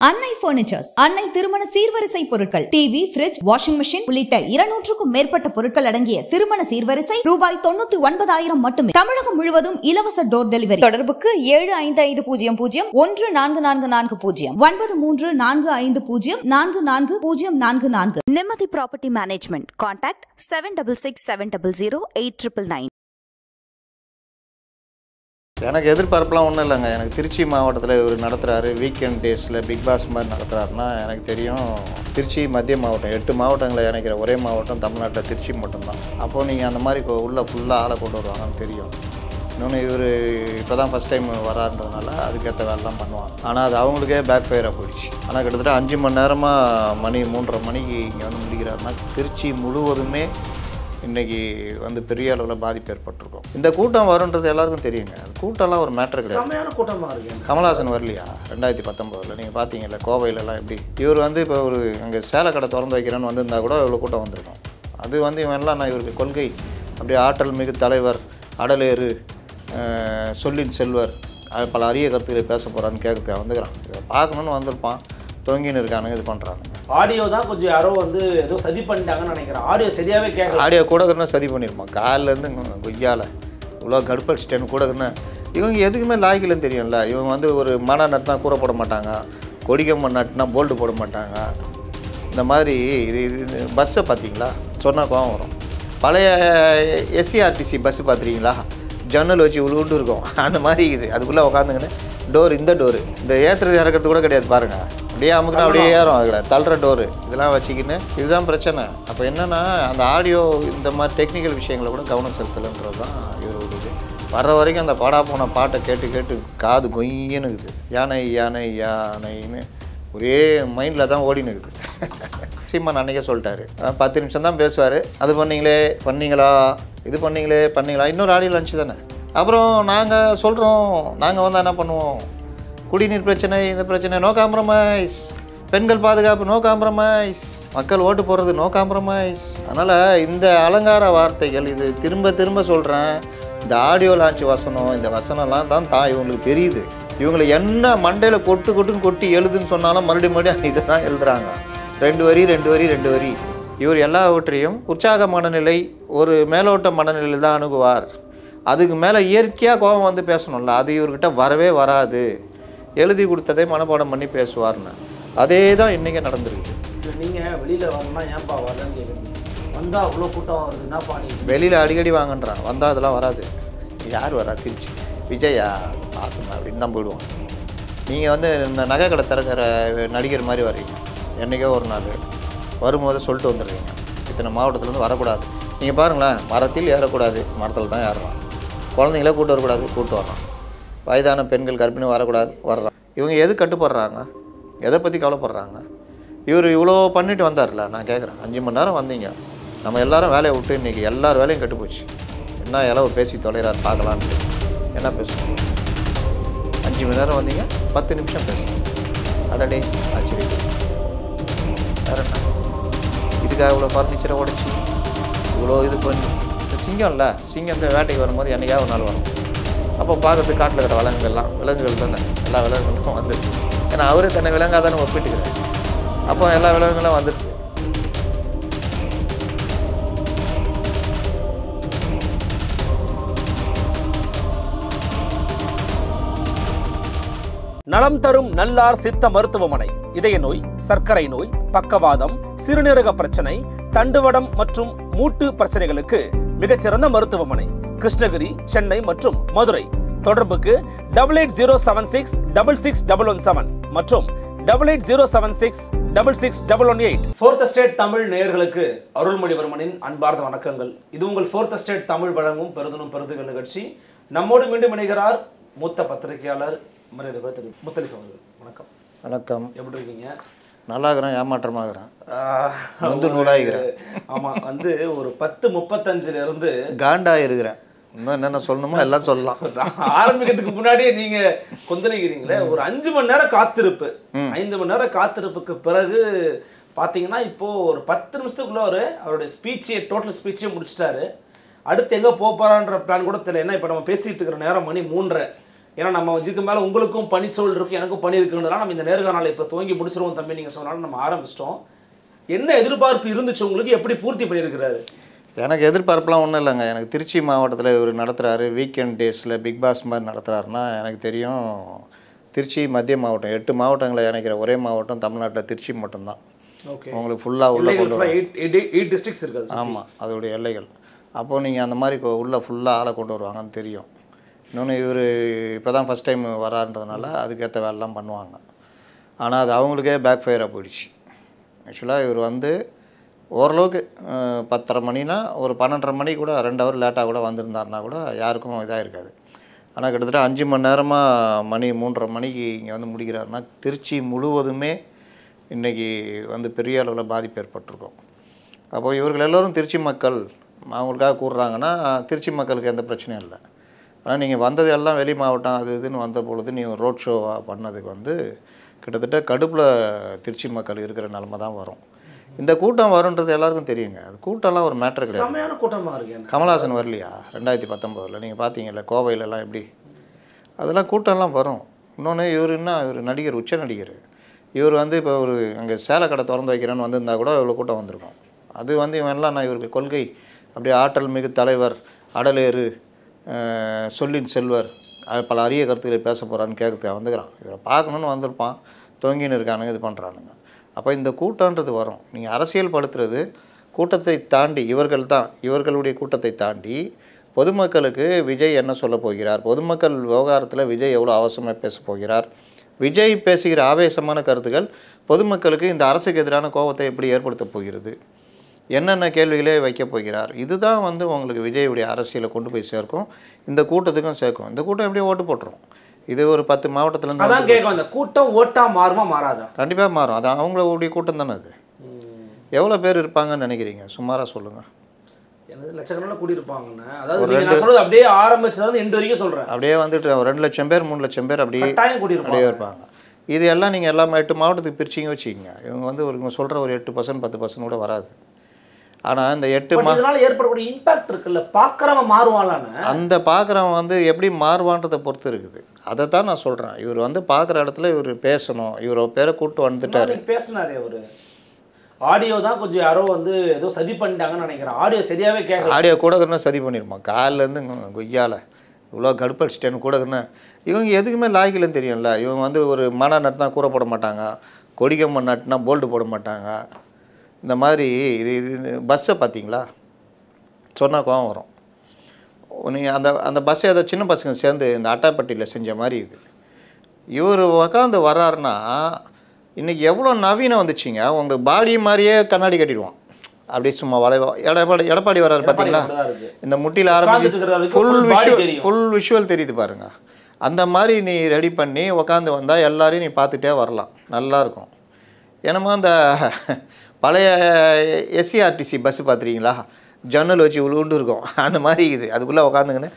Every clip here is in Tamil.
அன்னை பர்னிச்சர்ஸ், அன்னை திருமண சீர்வரிசை பொருட்கள், டிவி, ஃபிரிட்ஜ், வாஷிங் மெஷின் உள்ளிட்ட 200க்கும் மேற்பட்ட பொருட்கள் அடங்கிய திருமண சீர்வரிசை ரூபாய் 99,000 மட்டுமே. தமிழகம் முழுவதும் இலவச டோர் டெலிவரி. தொடர்புக்கு 7550144440 9345044044. நிம்மதி ப்ராப்பர்ட்டி மேனேஜ்மெண்ட். கான்டாக்ட் 7667008999. எனக்கு எதிர்பார்ப்புலாம் ஒன்றும் இல்லைங்க. எனக்கு திருச்சி மாவட்டத்தில் இவர் நடத்துகிறாரு, வீக்கெண்ட் டேஸில் பிக் பாஸ் மாதிரி நடத்துகிறாருன்னா எனக்கு தெரியும். திருச்சி மத்திய மாவட்டம் 8 மாவட்டங்களை இணைக்கிற ஒரே மாவட்டம் தமிழ்நாட்டில் திருச்சி மட்டும்தான். அப்போது நீங்கள் அந்த மாதிரி உள்ளே ஃபுல்லாக ஆளை கொண்டு வருவாங்கன்னு தெரியும். இன்னொன்று இவர் இப்போ தான் ஃபஸ்ட் டைம் வரான்றதுனால அதுக்கேற்ற வேலைலாம் பண்ணுவாங்க. ஆனால் அது அவங்களுக்கே பேக் ஃபயராக போயிடுச்சு. ஆனால் கிட்டத்தட்ட 5 மணி நேரமாக மணி 3:30 மணிக்கு இங்கே வந்து முடிக்கிறாருன்னா திருச்சி முழுவதுமே இன்றைக்கி வந்து பெரிய அளவில் பாதிப்பு ஏற்பட்டிருக்கும். இந்த கூட்டம் வருன்றது எல்லாருக்கும் தெரியுங்க. அது கூட்டம்லாம் ஒரு மேட்ரு கிடையாது. செம்மையான கூட்டமாக இருக்குது. கமல்ஹாசன் வரலையா 2019 நீங்கள் பார்த்தீங்கல்ல கோவையிலலாம் எப்படி இவர் வந்து இப்போ ஒரு அங்கே சேலை கடை திறந்து வைக்கிறேன்னு வந்திருந்தால் கூட இவ்வளோ கூட்டம் வந்திருக்கும். அது வந்து இவன்லாம் நான் இவருக்கு கொள்கை அப்படியே ஆற்றல் மிகு தலைவர், அடலேறு, சொல்லின் செல்வர், பல அரிய கருத்துக்களை பேச போகிறான்னு கேட்க வந்துக்கிறான். இதை பார்க்கணுன்னு வந்திருப்பான். தொங்கின்னு இருக்கானுங்க, இது பண்ணுறாங்க. ஆடியோ தான் கொஞ்சம் யாரோ வந்து ஏதோ சதி பண்ணிட்டாங்கன்னு நினைக்கிறேன். ஆடியோ சரியாகவே கேட்கல. ஆடியோ கூட சதி பண்ணியிருப்பான். காலிலேருந்து கொய்யால இவ்வளோ கடுப்படிச்சிட்டேன்னு கூட இவங்க எதுக்குமே லாய்க்கிலன்னு தெரியும்ல. இவங்க வந்து ஒரு மன நட்டுனா கூரை போட மாட்டாங்க, கொடிக்கம்பு நட்டுனா போல்டு போட மாட்டாங்க. இந்த மாதிரி இது பஸ்ஸை பார்த்தீங்களா சொன்னால் கோவம் வரும். பழைய எஸ்சிஆர்டிசி பஸ்ஸு பார்த்துருக்கீங்களா, ஜன்னல் வச்சு உழுவுண்டு இருக்கும். அந்த மாதிரி இது அதுக்குள்ளே உட்காந்துங்கன்னு டோர், இந்த டோரு இந்த ஏற்றுறது இறக்கிறது கூட கிடையாது பாருங்கள். அப்படியே அமுக்குனா அப்படியே ஏறும். அதில் தள்ளுற டோரு இதெல்லாம் வச்சுக்கின்னு இதுதான் பிரச்சனை. அப்போ என்னென்னா அந்த ஆடியோ இந்த மாதிரி டெக்னிக்கல் விஷயங்களை கூட கவனம் செலுத்தலைன்றது தான் இவரோட வர்ற வரைக்கும் அந்த பாடா போன பாட்டை கேட்டு கேட்டு காது கொய்யன்னு இருக்குது. யானை யானை யானைன்னு ஒரே மைண்டில் தான் ஓடின்னு இருக்குது. சீமான் அன்றைக்கே சொல்லிட்டாரு 10 நிமிஷம் தான் பேசுவார். அது பண்ணீங்களா இது பண்ணீங்களா இன்னொரு ஆடியோ லஞ்சு தானே. அப்புறம் நாங்கள் சொல்கிறோம், நாங்கள் வந்து என்ன பண்ணுவோம், குடிநீர் பிரச்சனை, இந்த பிரச்சனை, நோ காம்ப்ரமைஸ், பெண்கள் பாதுகாப்பு, நோ காம்ப்ரமைஸ், மக்கள் ஓட்டு போடுறது, நோ காம்ப்ரமைஸ். அதனால் இந்த அலங்கார வார்த்தைகள் இது திரும்ப திரும்ப சொல்கிறேன். இந்த ஆடியோ லான்ச் வசனம், இந்த வசனம்லாம் தான் இவங்களுக்கு தெரியுது. இவங்களை என்ன மண்டையில் கொட்டுன்னு கொட்டி எழுதுன்னு சொன்னாலும் மறுபடியும் இதை தான் எழுதுகிறாங்க. 2 வரி. இவர் எல்லாவற்றையும் உற்சாக மனநிலை, ஒரு மேலோட்ட மனநிலையில் தான் அணுகுவார். அதுக்கு மேலே இயற்கையாக கோபம் வந்து பேசணும்ல, அது இவர்கிட்ட வரவே வராது. எழுதி கொடுத்ததை மனப்பாடம் பண்ணி பேசுவார்னு அதே தான் இன்றைக்கி நடந்துருக்கு. நீங்கள் வெளியில் வாங்கினா ஏன்பா வரலன்னு கேட்குறீங்க. வந்தால் அவ்வளோ கூட்டம் வருதுன்னா பாணி வெளியில் அடிக்கடி வாங்கன்றான். வந்தால் அதெல்லாம் வராது. யார் வரா? திருச்சி விஜயா பார்த்துங்க அப்படின்னு தான் போயிடுவோம். நீங்கள் வந்து இந்த நகை கடை திறக்கிற நடிகர் மாதிரி வர்றீங்க. என்றைக்கோ ஒரு நாள் வரும்போது சொல்லிட்டு வந்துடுறீங்க, இத்தனை மாவட்டத்துலேருந்து வரக்கூடாது. நீங்கள் பாருங்களேன், மரத்தில் ஏறக்கூடாது, மரத்தில் தான் ஏறுறான். குழந்தைங்களே கூட்டு வரக்கூடாது, கூட்டு வர்றான். வயதான பெண்கள் கர்ப்பிணி வரக்கூடாது, வர்றான். இவங்க எது கட்டுப்படுறாங்க? எதை பற்றி கவலைப்படுறாங்க? இவர் இவ்வளோ பண்ணிட்டு வந்தார்ல. நான் கேட்குறேன், 5 மணி நேரம் வந்தீங்க, நம்ம எல்லாரும் வேலையை விட்டு இன்றைக்கி எல்லார் வேலையும் கட்டு போச்சு. என்ன இளவு பேசி தொலைகிறார் பார்க்கலான்ட்டு என்ன பேசணும்? 5 மணி நேரம் வந்தீங்க, 10 நிமிஷம் பேசணும். அடடே ஆச்சரியம். வேறு என்ன இதுக்காக இவ்வளோ ஃபர்னிச்சரை உடச்சி இவ்வளோ இது பண்ணி சிங்கம் இல்லை, சிங்கம் வேட்டைக்கு வரும்போது என்னைக்காவது ஒரு நாள் வரும். அப்போ பார்க்கறதுக்கு காட்டில் இருக்கிற விலங்குகள் தானே, எல்லா விலங்குகளும் வந்துருக்கு. ஏன்னா அவரே தன்னை விலங்காக தானே ஒப்பிட்டுக்கிறார். அப்போ எல்லா விலங்குகளும் வந்துருக்கு. நலம் தரும் நல்லார் சித்த மருத்துவமனை. இதய நோய், சர்க்கரை நோய், பக்கவாதம், சிறுநீரக பிரச்சனை, தண்டுவடம் மற்றும் மூட்டு பிரச்சனைகளுக்கு மிகச்சிறந்த மருத்துவமனை. கிருஷ்ணகிரி, சென்னை மற்றும் மதுரை. தொடர்புக்கு 8807666117 மற்றும் 8807666118. Fourth Estate தமிழ் நேயர்களுக்கு அருள்மொழிவர்மனின் அன்பார்ந்த வணக்கங்கள். இது உங்கள் Fourth Estate தமிழ் வழங்கும் பெருதுகள் நிகழ்ச்சி. நம்மோடு மீண்டும் இணைகிறார் மூத்த பத்திரிகையாளர் மரியாதை திரு முத்தலிஃப் அவர்கள். வணக்கம். வணக்கம். எப்படி இருக்கீங்க? நல்லா இருக்கிறேன், ஏமாற்றமாகறேன், வந்து நூலாகிறேன். ஆமாம், வந்து ஒரு 10:35 காண்டா இருக்கிறேன். இன்னும் என்னென்ன சொல்லணுமோ எல்லாம் சொல்லலாம். ஆரம்பிக்கிறதுக்கு முன்னாடியே நீங்க கொந்தளிக்கிறீங்களே, ஒரு 5 மணி நேரம் காத்திருப்பு. 5 மணி நேரம் காத்திருப்புக்கு பிறகு பார்த்தீங்கன்னா இப்போ ஒரு 10 நிமிஷத்துக்குள்ள அவருடைய டோட்டல் ஸ்பீச்சே முடிச்சிட்டாரு. அடுத்து எங்கே போகிறான்ற பிளான் கூட தெரியல. ஏன்னா இப்போ நம்ம பேசிகிட்டு இருக்கிற நேரம் மணி 3:30. ஏன்னா நம்ம இதுக்கு மேலே உங்களுக்கும் பணிச்சூழல் இருக்குது, எனக்கும் பணி இருக்குன்றதால நம்ம இந்த நேர்காணலை இப்போ துவங்கி முடிச்சிருவோம் தம்பி நீங்கள் சொன்னாலும் நம்ம ஆரம்பிச்சிட்டோம். என்ன எதிர்பார்ப்பு இருந்துச்சு உங்களுக்கு, எப்படி பூர்த்தி பண்ணியிருக்கிறாரு? எனக்கு எதிர்பார்ப்புலாம் ஒன்றும் இல்லைங்க. எனக்கு திருச்சி மாவட்டத்தில் இவர் நடத்துகிறாரு, வீக்கெண்ட் டேஸில் பிக் பாஸ் மாதிரி நடத்துகிறாருன்னா எனக்கு தெரியும். திருச்சி மத்திய மாவட்டம் 8 மாவட்டங்களை இணைக்கிற ஒரே மாவட்டம் தமிழ்நாட்டில் திருச்சி மட்டும்தான். ஓகே, உங்களுக்கு ஃபுல்லாக உள்ள கொண்டு 8 டிஸ்ட்ரிக்ட்ஸ் இருக்குது. ஆமாம், அதோடைய எல்லைகள். அப்போது நீங்கள் அந்த மாதிரி உள்ளே ஃபுல்லாக ஆளை கொண்டு வருவாங்கன்னு தெரியும். இன்னொன்று இவர் இப்போ தான் ஃபஸ்ட் டைம் வரான்றதுனால அதுக்கேற்ற வேலைலாம் பண்ணுவாங்க. ஆனால் அது அவங்களுக்கே பேக் ஃபயராக போயிடுச்சு. ஆக்சுவலாக இவர் வந்து ஓரளவுக்கு 10:30 மணினா ஒரு 12:30 மணி கூட 2 ஹவர் லேட்டாக கூட வந்திருந்தாருனா கூட யாருக்கும் இதாக இருக்காது. ஆனால் கிட்டத்தட்ட 5 மணி நேரமாக மணி 3:30 மணிக்கு இங்கே வந்து முடிக்கிறாருன்னா திருச்சி முழுவதுமே இன்றைக்கி வந்து பெரிய அளவில் பாதிப்பு ஏற்பட்டிருக்கும். அப்போது இவர்கள் எல்லோரும் திருச்சி மக்கள் அவங்களுக்காக கூடுறாங்கன்னா திருச்சி மக்களுக்கு எந்த பிரச்சனையும் இல்லை. ஆனால் நீங்கள் வந்தது எல்லாம் வெளி மாவட்டம் அது இதுன்னு வந்த பொழுது நீங்கள் ரோட் ஷோவாக பண்ணதுக்கு வந்து கிட்டத்தட்ட கடுப்பில் திருச்சி மக்கள் இருக்கிற நிலமை தான் வரும். இந்த கூட்டம் வரும்ன்றது எல்லாருக்கும் தெரியுங்க. அது கூட்டம்லாம் ஒரு மேட்ரு கிடையாது. செமையான கூட்டமாக இருக்கு. கமல்ஹாசன் வரலையா 2019 நீங்கள் பார்த்தீங்கல்ல கோவையிலலாம் எப்படி? அதெல்லாம் கூட்டம்லாம் வரும். இன்னொன்று இவர் நடிகர், உச்ச நடிகர். இவர் வந்து இப்போ ஒரு அங்கே சேலை கடை திறந்து வைக்கிறேன்னு வந்திருந்தால் கூட இவ்வளோ கூட்டம் வந்திருக்கும். அது வந்து இவன்லாம் நான் இவருக்கு கொள்கை அப்படியே ஆற்றல் மிகு தலைவர், அடலேறு, சொல்லின் செல்வர், பல அரிய கருத்துக்களை பேச போகிறான்னு கேட்குறதுக்கு வந்துக்கிறான். இவரை பார்க்கணுன்னு வந்திருப்பான், தொங்கின்னு இருக்கானுங்க, இது பண்ணுறானுங்க. அப்போ இந்த கூட்டன்றது வரும். நீங்கள் அரசியல் படுத்துறது கூட்டத்தை தாண்டி இவர்களுடைய கூட்டத்தை தாண்டி பொதுமக்களுக்கு விஜய் என்ன சொல்ல போகிறார், பொதுமக்கள் விவகாரத்தில் விஜய் எவ்வளோ அவசரமாக பேச போகிறார், விஜய் பேசுகிற ஆவேசமான கருத்துக்கள் பொதுமக்களுக்கு இந்த அரசுக்கு எதிரான கோபத்தை எப்படி ஏற்படுத்த போகிறது, என்னென்ன கேள்விகளே வைக்க போகிறார், இதுதான் வந்து உங்களுக்கு விஜயுடைய அரசியலை கொண்டு போய் சேர்க்கும். இந்த கூட்டத்துக்கும் சேர்க்கும். இந்த கூட்டம் எப்படியும் ஓட்டு போட்டுரும். இது ஒரு 10 மாவட்டத்துலேருந்து அதான் கேட்கும். அந்த கூட்டம் ஓட்டா மாறுமா மாறாதா? கண்டிப்பாக மாறும். அது அவங்களுடைய கூட்டம் தானே. அது எவ்வளோ பேர் இருப்பாங்கன்னு நினைக்கிறீங்க? சுமாராக சொல்லுங்கள். லட்சக்கணக்கில் கூடியிருப்பாங்கன்னு. அதாவது நான் சொல்றது அப்படியே ஆரம்பிச்சது எண்டு வரைக்கும் சொல்கிறேன். அப்படியே வந்துட்டு 2 லட்சம் பேர் 3 லட்சம் பேர் அப்படியே இருப்பாங்க. இது எல்லாம் நீங்கள் எல்லாமே 8 மாவட்டத்துக்கு பிரிச்சிங்க வச்சுக்கிங்க. இவங்க வந்து இவங்க சொல்கிற ஒரு 8%, 10% கூட வராது. ஆனால் இந்த 8 இதனால ஏற்படக்கூடிய இம்பாக்ட் இருக்குல்ல, பார்க்குறவன் மாறுவாளான்னு. அந்த பார்க்குறவன் வந்து எப்படி மாறுவான்றதை பொறுத்து இருக்குது. அதை தான் நான் சொல்கிறேன். இவர் வந்து பார்க்குற இடத்துல இவர் பேசணும். இவர் பேரை கூப்பிட்டு வந்துட்டார். பேசினாரே அவர். ஆடியோ தான் கொஞ்சம் யாரோ வந்து ஏதோ சதி பண்ணிட்டாங்கன்னு நினைக்கிறேன். ஆடியோ சரியாகவே கேட்க. ஆடியோ கூட சதி பண்ணியிருப்பான். காலிலேருந்து கொய்யால இவ்வளோ கடுப்படிச்சிட்டேன்னு கூட இவங்க எதுக்குமே லாய்க்கலன்னு தெரியும்ல. இவங்க வந்து ஒரு மன நட்டுனா கூரை போட மாட்டாங்க, கொடிக்கம்பம் நட்டுனா போல்டு போட மாட்டாங்க. இந்த மாதிரி இது பஸ்ஸை பார்த்தீங்களா, சொன்னால் கோவம் வரும். நீங்கள் அந்த பஸ்ஸை ஏதோ சின்ன பசங்க சேர்ந்து இந்த அட்டாப்பட்டியில் செஞ்ச மாதிரி இது. இவர் உக்காந்து வர்றாருன்னா இன்றைக்கி எவ்வளோ நவீனம் வந்துச்சுங்க. உங்கள் பாடி மாதிரியே கண்ணாடி கட்டிடுவான். அப்படியே சும்மா எடப்பாடி வர்றாரு பார்த்தீங்களா, இந்த முட்டியில் ஆரம்பிச்சு ஃபுல் விஷுவல் தெரியுது பாருங்கள். அந்த மாதிரி நீ ரெடி பண்ணி உக்காந்து வந்தால் எல்லாரையும் நீ பார்த்துட்டே வரலாம், நல்லாயிருக்கும். என்னமோ அந்த பழைய எஸ்சிஆர்டிசி பஸ்ஸு பார்த்துருக்கீங்களா, ஜன்னல் வச்சு உண்டு இருக்கும், அந்த மாதிரி இது. அதுக்குள்ளே உக்காந்துங்கன்னு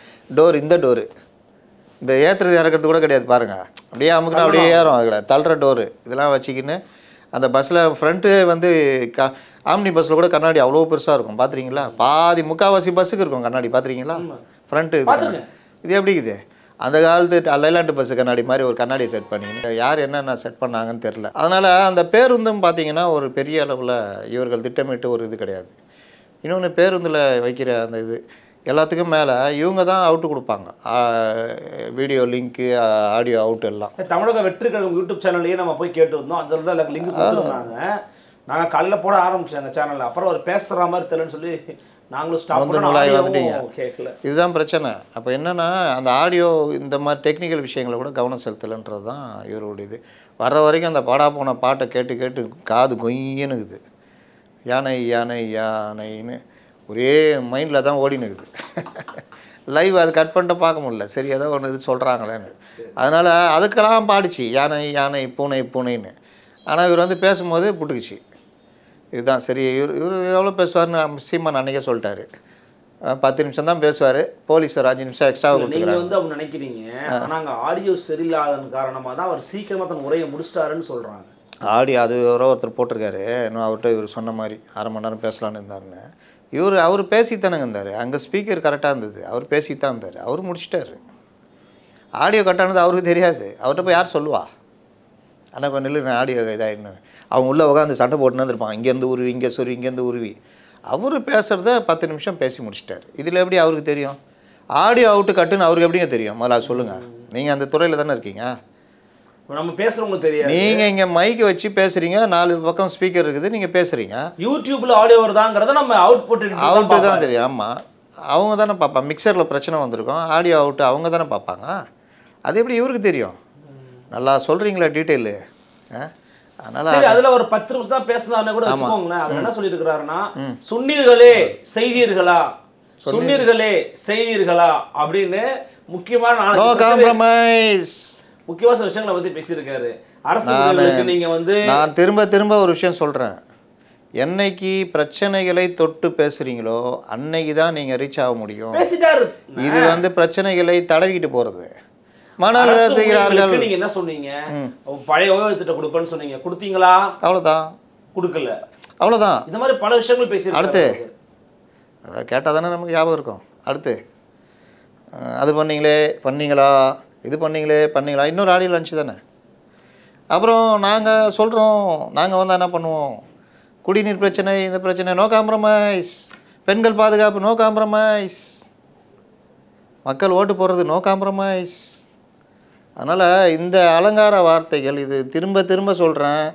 இந்த டோரு இந்த ஏற்றுறது இறக்கிறது கூட கிடையாது பாருங்கள். அப்படியே அமுக்குனா அப்படியே ஏறும். அதில் தள்ளுற டோரு இதெல்லாம் வச்சுக்கின்னு அந்த பஸ்ஸில் ஃப்ரண்ட்டு வந்து ஆம்னி பஸ்ஸில் கூட கண்ணாடி அவ்வளோ பெருசாக இருக்கும். பார்த்துருக்கீங்களா? பாதி முக்கால்வாசி பஸ்ஸுக்கு இருக்கும் கண்ணாடி. பார்த்துருக்கீங்களா? ஃப்ரண்ட்டு இது எப்படி இது? அந்த காலத்து லைலாண்டு பஸ்ஸு கண்ணாடி மாதிரி ஒரு கண்ணாடியை செட் பண்ணிக்கின்னு யார் என்னென்ன செட் பண்ணாங்கன்னு தெரில. அதனால் அந்த பேருந்தும் பார்த்தீங்கன்னா ஒரு பெரிய அளவில் இவர்கள் திட்டமிட்டு ஒரு இது கிடையாது. இன்னொன்று பேருந்தில் வைக்கிற அந்த இது எல்லாத்துக்கும் மேலே இவங்க தான் அவுட்டு கொடுப்பாங்க. வீடியோ லிங்க்கு, ஆடியோ அவுட் எல்லாம். தமிழக வெற்றி கழகம் யூடியூப் சேனல்லையே நம்ம போய் கேட்டு வந்தோம். அதில் தான் லிங்க் கொடுத்துருந்தாங்க. நாங்கள் காலையில் போட ஆரம்பித்தோம் அந்த சேனலில். அப்புறம் ஒரு பேசுகிற மாதிரி தெரியலன்னு சொல்லி நாங்களும் ஸ்டாப் பண்ணி வந்துட்டீங்க. கேட்கல. இதுதான் பிரச்சனை. அப்போ என்னென்னா அந்த ஆடியோ இந்த மாதிரி டெக்னிக்கல் விஷயங்களை கூட கவனம் செலுத்தலைன்றது தான் இவருடைய இது. வர்ற வரைக்கும் அந்த பாடா போன பாட்டை கேட்டு கேட்டு காது கொய்யனுக்குது. யானை யானை யானைன்னு ஒரே மைண்டில் தான் ஓடினுக்குது. லைவ் அது கட் பண்ணிட்டு பார்க்க முடியல. சரி ஏதோ ஒன்று இது சொல்கிறாங்களேன்னு. அதனால் அதுக்கெல்லாம் பாடிச்சு யானை யானை பூனை பூனைன்னு. ஆனால் இவர் வந்து பேசும்போது புட்டுக்குச்சு. இதுதான் சரி. இவர் எவ்வளோ பேசுவார்னு சீமான் அன்றைக்கே சொல்லிட்டாரு. 10 நிமிஷம் தான் பேசுவார், போலீஸ் ஒரு 5 நிமிஷம் எக்ஸ்ட்ரா கொடுத்துருக்காங்க. நீங்கள் வந்து அவங்க நினைக்கிறீங்க, ஆனால் அங்கே ஆடியோ சரியில்லாதன் காரணமாக தான் அவர் சீக்கிரமாக தன் உரையை முடிச்சிட்டாருன்னு சொல்கிறாங்க. ஆடியோ அது ஒருத்தர் போட்டிருக்காரு. இன்னும் அவர்கிட்ட இவர் சொன்ன மாதிரி 1/2 மணி நேரம் பேசலான்னு இருந்தாருன்னு. அவர் பேசித்தானங்க இருந்தார். அங்கே ஸ்பீக்கர் கரெக்டாக இருந்தது. அவர் பேசித்தான் இருந்தார். அவர் முடிச்சிட்டாரு. ஆடியோ கட்டானது அவருக்கு தெரியாது. அவர்கிட்ட போய் யார் சொல்லுவா? ஆனால் கொஞ்சம் இல்லை நான் ஆடியோ இதாகின்னு அவங்க உள்ளே உட்காந்து சண்டை போட்டுன்னு இருப்பான். இங்கேருந்து உருவி இங்கே சொருவி இங்கேருந்து உருவி. அவர் பேசுகிறத 10 நிமிஷம் பேசி முடிச்சிட்டார். இதில் எப்படி அவருக்கு தெரியும்? ஆடியோ அவுட்டு கட்டுன்னு அவருக்கு எப்படிங்க தெரியும்? முதல்ல சொல்லுங்கள். நீங்கள் அந்த துறையில் தானே இருக்கீங்க. நம்ம பேசுறவங்களுக்கு தெரியாது. நீங்கள் இங்கே மைக்கு வச்சு பேசுகிறீங்க, 4 பக்கம் ஸ்பீக்கர் இருக்குது, நீங்கள் பேசுகிறீங்க. யூடியூப்பில் ஆடியோ வருதாங்கிறத நம்ம அவுட்டு தான் தெரியும். ஆமாம், அவங்க தானே பார்ப்பாங்க. மிக்சரில் பிரச்சனை வந்திருக்கும், ஆடியோ அவுட்டு அவங்க தானே பார்ப்பாங்க. அது எப்படி இவருக்கு தெரியும்? நல்லா சொல்கிறீங்களா டீட்டெயிலு? அதனால அதுல ஒரு 10 நிமிஷம் தான் பேசினாருன்னு கூட வச்சுக்கோங்களேன். அதுல என்ன சொல்லிட்டு இருக்கிறாருன்னா, சொன்னீர்களே செய்தீர்களா, சொன்னீர்களே செய்தீர்களா அப்படின்னு முக்கியமான முக்கியமான விஷயங்களை பத்தி பேசியிருக்காரு. அரசு நீங்க வந்து நான் திரும்ப ஒரு விஷயம் சொல்றேன். என்னைக்கு பிரச்சனைகளை தொட்டு பேசுறீங்களோ அன்னைக்கு தான் நீங்க ரீச் ஆக முடியும். பேசிட்டாரு. இது வந்து பிரச்சனைகளை தடவிக்கிட்டு போறது. மனநலத்துகிறார்கள். நீங்க என்ன சொன்னீங்க? பழைய ஓய்வூதியத்தை கொடுப்பேன்னு சொன்னீங்க, கொடுத்தீங்களா? அவ்வளவுதான். கொடுக்கல, அவ்வளவுதான். இந்த மாதிரி பல விஷயங்கள் பேசி அடுத்து கேட்டால் தானே நமக்கு ஞாபகம் இருக்கும். அடுத்து அது பண்ணீங்களா, இது பண்ணீங்களா, இன்னொரு ஆடியோ லஞ்ச் தானே. அப்புறம் நாங்கள் சொல்கிறோம், நாங்கள் வந்து என்ன பண்ணுவோம், குடிநீர் பிரச்சனை, இந்த பிரச்சனை, நோ காம்ப்ரமைஸ், பெண்கள் பாதுகாப்பு, நோ காம்ப்ரமைஸ், மக்கள் ஓட்டு போடுறது, நோ காம்ப்ரமைஸ். அதனால் இந்த அலங்கார வார்த்தைகள் இது திரும்ப சொல்கிறேன்.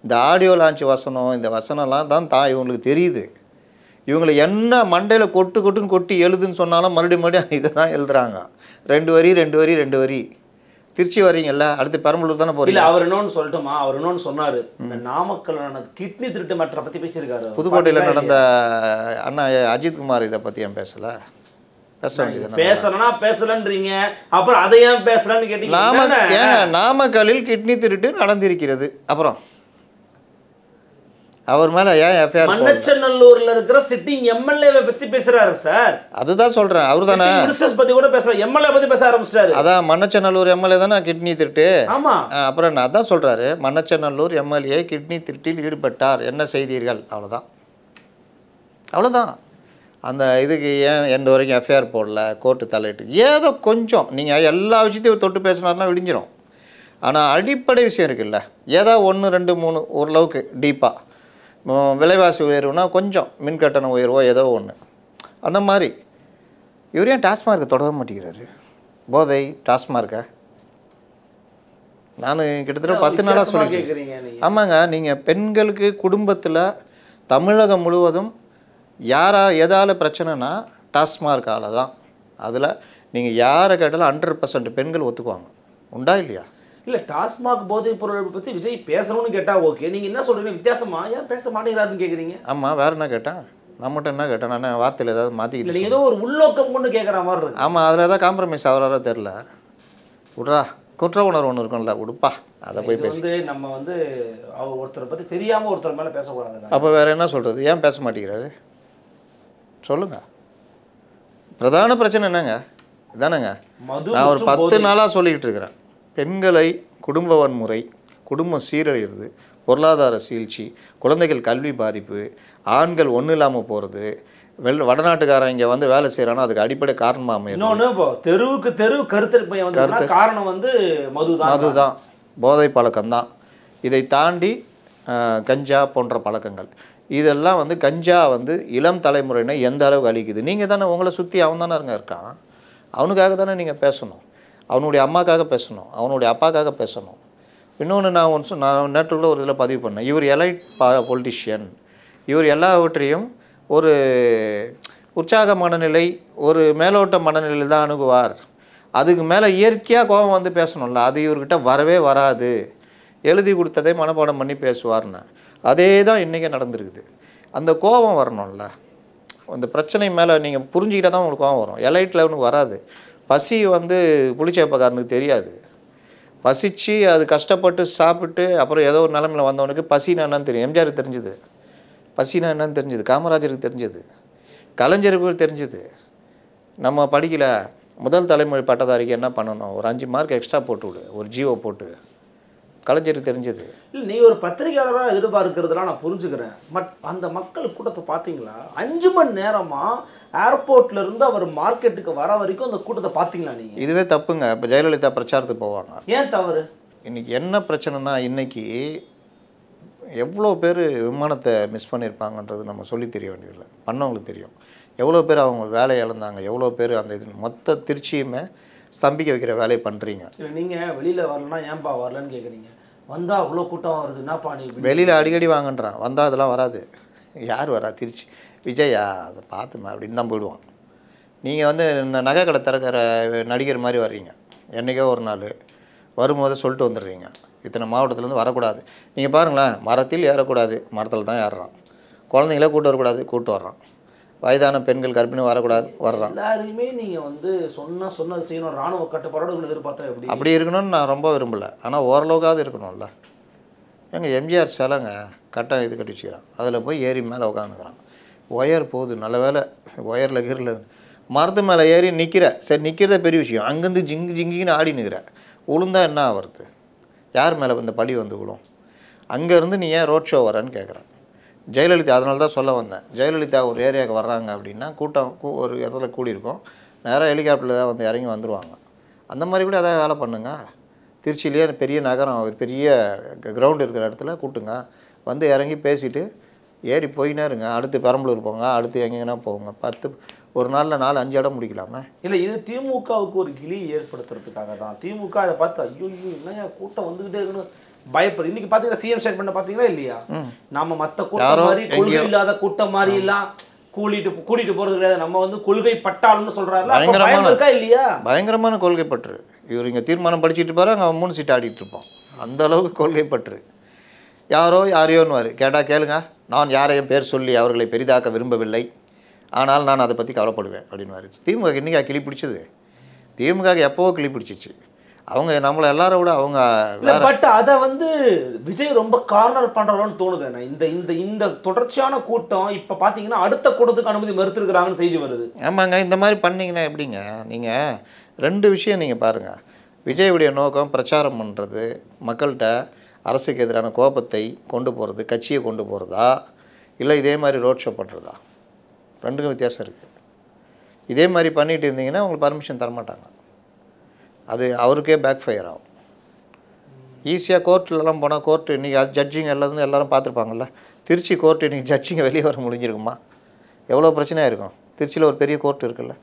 இந்த ஆடியோ லான்ச் வசனம், இந்த வசனம்லாம் தான் இவங்களுக்கு தெரியுது. இவங்களை என்ன மண்டையில் கொட்டுன்னு கொட்டி எழுதுன்னு சொன்னாலும் மறுபடியும் இதை தான் எழுதுறாங்க. 2 வரி. திருச்சி வரீங்கல்ல, அடுத்து பெரம்பலூர் தானே போறீங்க. அவர் இன்னொன்று சொல்லட்டுமா? அவர் இன்னொன்னு சொன்னார். இந்த நாமக்கல் கிட்னி திருட்டு மேட்டரை பற்றி பேசியிருக்காரு. புதுக்கோட்டையில் நடந்த அண்ணா அஜித் குமார் இதை பற்றி ஏன் பேச வேண்டியது? பேசலன்றீங்க, அப்புறம் அதை ஏன் பேசலன்னு கேட்டீங்க. நாமக்கல்லில் கிட்னி திருட்டு நடந்திருக்கிறது. அப்புறம் அவர் மேல ஏன் எஃப்ஐஆர்? மண்ணச்சநல்லூர்ல இருக்கிற சிட்டிங் எம்எல்ஏவை பத்தி பேசுறாரு சார். அதுதான் சொல்றேன். அவர் தானே மினிஸ்டர்ஸ் பத்தி கூட பேசுறாரு, எம்எல்ஏ பத்தி பேச ஆரம்பிச்சிட்டாரு. அதான் மண்ணச்சநல்லூர் எம்எல்ஏ தானே கிட்னி திருட்டு. ஆமா. அப்புறம் நான் அதான் சொல்றாரு, மண்ணச்சநல்லூர் எம்எல்ஏ கிட்னி திருட்டில் ஈடுபட்டார், என்ன செய்தீர்கள்? அவ்வளோதான். அந்த இதுக்கு ஏன் எந்த வரைக்கும் எஃப்ஐஆர் போடல, கோர்ட்டு தலையிட்டு ஏதோ கொஞ்சம் நீங்கள் எல்லா விஷயத்தையும் தொட்டு பேசினார்னா விடிஞ்சிடும். ஆனால் அடிப்படை விஷயம் இருக்குல்ல, ஏதோ 1, 2, 3 ஓரளவுக்கு டீப்பாக விலைவாசி உயர்வுனா கொஞ்சம் மின் கட்டண உயர்வோ ஏதோ ஒன்று அந்த மாதிரி. இவர் ஏன் டாஸ்மார்க்கை தொடர மாட்டேங்கிறாரு? போதை டாஸ்மார்க்கை நான் கிட்டத்தட்ட 10 நாளாக சொல்லிக்கிறேன். ஆமாங்க, நீங்கள் பெண்களுக்கு குடும்பத்தில் தமிழகம் முழுவதும் எதால் பிரச்சனைனா டாஸ்மார்க்கால தான். அதில் நீங்கள் யாரை கேட்டாலும் 100% பெண்கள் ஒத்துக்குவாங்க. உண்டா இல்லையா? இல்லை, டாஸ்மாக் போதைப் பொருள் பற்றி விஜய் பேசணும்னு கேட்டால் ஓகே, நீங்கள் என்ன சொல்கிறீங்க? வித்தியாசமா ஏன் பேச மாட்டேங்கிறாருன்னு கேட்குறீங்க? ஆமாம், வேறு என்ன கேட்டேன்? நம்மகிட்ட என்ன கேட்டேன்? நான் வார்த்தையில் ஏதாவது மாற்றிக்கிட்டு நீங்கள் ஏதோ ஒரு உள்நோக்கம் கொண்டு கேட்குற மாதிரி இருக்கு. ஆமாம், அதில் ஏதாவது காம்ப்ரமைஸ் ஆகிறாரோ தெரில. விட்றா, குற்ற உணர்வு ஒன்று இருக்கும்ல, விடுப்பா, அதை போய் பேசி நம்ம வந்து அவர் ஒருத்தரை பற்றி தெரியாமல் ஒருத்தர் மேலே பேசக்கூடாது. அப்போ வேறு என்ன சொல்கிறது? ஏன் பேச மாட்டேங்கிறாரு சொல்லுங்கள். பிரதான பிரச்சனை என்னங்க? இதானேங்க நான் ஒரு 10 நாளாக சொல்லிக்கிட்டு இருக்கிறேன். பெண்களை குடும்ப வன்முறை, குடும்பம் சீரழிகிறது, பொருளாதார சீழ்ச்சி, குழந்தைகள் கல்வி பாதிப்பு, ஆண்கள் ஒன்றும் இல்லாமல் போகிறது, வடநாட்டுக்காரன் இங்கே வந்து வேலை செய்கிறானோ அதுக்கு அடிப்படை காரணமாக அமையும். இன்னொன்று, இப்போ தெருவு கருத்து காரணம் வந்து மதுதான், போதை பழக்கம்தான். இதை தாண்டி கஞ்சா போன்ற பழக்கங்கள், இதெல்லாம் வந்து கஞ்சா வந்து இளம் தலைமுறையினை எந்த அளவுக்கு அழிக்குது. நீங்கள் தானே உங்களை சுற்றி அவன் தானே இருக்கான், அவனுக்காக தானே நீங்கள் பேசணும், அவனுடைய அம்மாக்காக பேசணும், அவனுடைய அப்பாக்காக பேசணும். இன்னொன்று நான் நேற்றுக்குள்ள ஒரு இதில் பதிவு பண்ணேன். இவர் எலைட் பொலிட்டிஷியன், இவர் எல்லாவற்றையும் ஒரு உற்சாக மனநிலை, ஒரு மேலோட்ட மனநிலையில் தான் அணுகுவார். அதுக்கு மேலே இயற்கையாக கோபம் வந்து பேசணும்ல, அது இவர்கிட்ட வரவே வராது. எழுதி கொடுத்ததை மனப்பாடம் பண்ணி பேசுவார்னு அதே தான் இன்றைக்கே நடந்துருக்குது. அந்த கோபம் வரணும்ல, அந்த பிரச்சனை மேலே நீங்கள் புரிஞ்சுக்கிட்டால் தான் உங்களுக்கு கோபம் வரும். எலைட்டில் அவனுக்கு வராது. பசி வந்து புளிச்சேப்பக்காரனுக்கு தெரியாது. பசிச்சு அது கஷ்டப்பட்டு சாப்பிட்டு அப்புறம் ஏதோ ஒரு நிலமையில் வந்தவனுக்கு பசினா என்னன்னு தெரியும். எம்ஜிஆருக்கு தெரிஞ்சுது பசினா என்னன்னு தெரிஞ்சுது, காமராஜருக்கு தெரிஞ்சது, கலைஞருக்கு தெரிஞ்சுது. நம்ம படிக்கல, முதல் தலைமுறை பட்டதாரிக்கு என்ன பண்ணணும், ஒரு 5 மார்க் எக்ஸ்ட்ரா போட்டு விடு, ஒரு ஜிஓ போட்டு கலைஞருக்கு தெரிஞ்சது. இல்லை, நீ ஒரு பத்திரிகையாளராக எதிர்பார்க்கிறதுலாம் நான் புரிஞ்சுக்கிறேன். பட் அந்த மக்கள் கூட்டத்தை பார்த்தீங்களா? 5 மணி நேரமாக ஏர்போர்ட்ல இருந்து அவர் மார்க்கெட்டுக்கு வர வரைக்கும் அந்த கூட்டத்தை பார்த்தீங்களா நீங்கள்? இதுவே தப்புங்க. இப்போ ஜெயலலிதா பிரச்சாரத்துக்கு போவாங்க. ஏன் தவறு? இன்றைக்கி என்ன பிரச்சனைனா, இன்றைக்கி எவ்வளோ பேர் விமானத்தை மிஸ் பண்ணியிருப்பாங்கன்றது நம்ம சொல்லி தெரிய வேண்டியதில்லை, பண்ணவங்களுக்கு தெரியும். எவ்வளோ பேர் அவங்க வேலையை இழந்தாங்க, எவ்வளோ பேர் அந்த இது மொத்த திருச்சியுமே ஸ்தம்பிக்க வைக்கிற வேலையை பண்ணுறீங்க. இல்லை, நீங்கள் வெளியில் வரலன்னா ஏன்பா வரலன்னு கேட்குறீங்க. வந்தால் அவ்வளோ கூட்டம் வருது, என்னப்பா நீ வெளியில் அடிக்கடி வாங்கன்றான், வந்தால் அதெல்லாம் வராது. யார் வரா? திருச்சி விஜயா, அதை பார்த்துமா அப்படின்னு தான் போயிடுவான். நீங்கள் வந்து இந்த நகை கடை திறக்கிற நடிகர் மாதிரி வர்றீங்க, என்றைக்கோ ஒரு நாள் வரும்போது சொல்லிட்டு வந்துடுறீங்க, இத்தனை மாவட்டத்துலேருந்து வரக்கூடாது. நீங்கள் பாருங்களேன், மரத்தில் ஏறக்கூடாது, மரத்தில் தான் ஏறுறான். குழந்தைங்கள கூட்டு வரக்கூடாது, கூட்டு வர்றான். வயதான பெண்கள் கர்ப்பிணி வரக்கூடாது, வர்றான். எல்லாருமே நீங்கள் வந்து சொன்னது செய்யணும், ராணுவ கட்டுப்பாடு எதிர்பார்த்தா எப்படி? அப்படி இருக்கணும்னு நான் ரொம்ப விரும்பலை, ஆனால் ஓரளவுக்காவது இருக்கணும்ல. எங்கள் எம்ஜிஆர் சிலைங்க கட்டம் இது கட்டி வச்சுக்கிறான், அதில் போய் ஏறி மேலே உட்காந்துக்கிறான். ஒயர் போகுது, நல்ல வேலை ஒயரில் கீரில் மரத்து மேலே ஏறி நிற்கிற. சரி, நிற்கிறதே பெரிய விஷயம். அங்கேருந்து ஜிங்கு ஜிங்கின்னு ஆடி நிற்கிற. உளுந்தா என்ன ஆகிறது? யார் மேலே இந்த படி வந்து விழும்? அங்கேருந்து நீ ஏன் ரோட் ஷோ வரேன்னு கேட்குறேன். ஜெயலலிதா, அதனால தான் சொல்ல வந்தேன். ஜெயலலிதா ஒரு ஏரியாவுக்கு வர்றாங்க அப்படின்னா கூட்டம் ஒரு இடத்துல கூடியிருக்கும், நேராக ஹெலிகாப்டரில் தான் வந்து இறங்கி வந்துடுவாங்க. அந்த மாதிரி கூட எதாவது வேலை பண்ணுங்க. திருச்சியிலேயே பெரிய நகரம், ஒரு பெரிய கிரவுண்டு இருக்கிற இடத்துல கூட்டுங்க, வந்து இறங்கி பேசிவிட்டு ஏறி போயினே இருங்க. அடுத்து பெரம்பலூர் போங்க, அடுத்து எங்கேங்கன்னா போங்க. ஒரு நாளில் 4-5 இடம் முடிக்கலாமே. இல்லை, இது திமுகவுக்கு ஒரு கிளி ஏற்படுத்துறதுக்காக தான். திமுக அதை பார்த்து ஐயோ என்னையா கூட்டம் வந்துக்கிட்டே இருக்குன்னு பயப்படுது. இன்னைக்கு பார்த்தீங்கன்னா சிஎம் ஸ்டேட்மெண்ட் பார்த்தீங்களா இல்லையா? நம்ம மற்ற கூட்டம் மாதிரி கொள்கை இல்லாத கூட்டம் மாதிரி எல்லாம் கூட்டிட்டு போறது கிடையாது, நம்ம வந்து கொள்கை பட்டாளம்னு சொல்றாரு. இருக்கா இல்லையா? பயங்கரமான கொள்கை பற்று. இவர் இங்கே தீர்மானம் படிச்சுட்டு பாரு, அங்கே 3 சீட் ஆடிட்டு இருப்போம். அந்த அளவுக்கு கொள்கை பற்று. யாரையோன்னு கேட்டால் கேளுங்க, நான் யாரையும் பேர் சொல்லி அவர்களை பெரிதாக்க விரும்பவில்லை, ஆனால் நான் அதை பற்றி கவலைப்படுவேன் அப்படின்னு. திமுக இன்றைக்கி கிளி பிடிச்சது? திமுக எப்போவோ கிளி பிடிச்சிச்சு. அவங்க நம்மளை எல்லாரும் விட அவங்க. பட் அதை வந்து விஜய் ரொம்ப கார்னர் பண்ணுறோன்னு தோணுது. இந்த இந்த இந்த தொடர்ச்சியான கூட்டம் இப்போ பார்த்தீங்கன்னா அடுத்த கூட்டத்துக்கு அனுமதி மறுத்துருக்குறாங்கன்னு செய்தி வருது. ஆமாங்க, இந்த மாதிரி பண்ணிங்கன்னா எப்படிங்க? நீங்கள் 2 விஷயம் நீங்கள் பாருங்கள். விஜயுடைய நோக்கம் பிரச்சாரம் பண்ணுறது, மக்கள்கிட்ட அரசுக்கு எதிரான கோபத்தை கொண்டு போகிறது, கட்சியை கொண்டு போகிறதா, இல்லை இதே மாதிரி ரோட் ஷோ பண்ணுறதா? 2க்கும் வித்தியாசம் இருக்குது. இதே மாதிரி பண்ணிகிட்டு இருந்தீங்கன்னா உங்களுக்கு பர்மிஷன் தரமாட்டாங்க. அது அவருக்கே பேக் ஃபயர் ஆகும். ஈஸியாக கோர்ட்லலாம் போனால், கோர்ட்டு இன்றைக்கி அது ஜட்ஜிங் எல்லோரும் பார்த்துருப்பாங்கல்ல. திருச்சி கோர்ட்டு இன்றைக்கி ஜட்ஜிங்க வெளியே வர முடிஞ்சிருக்குமா? எவ்வளோ பிரச்சனையாக இருக்கும். திருச்சியில் ஒரு பெரிய கோர்ட் இருக்குல்ல,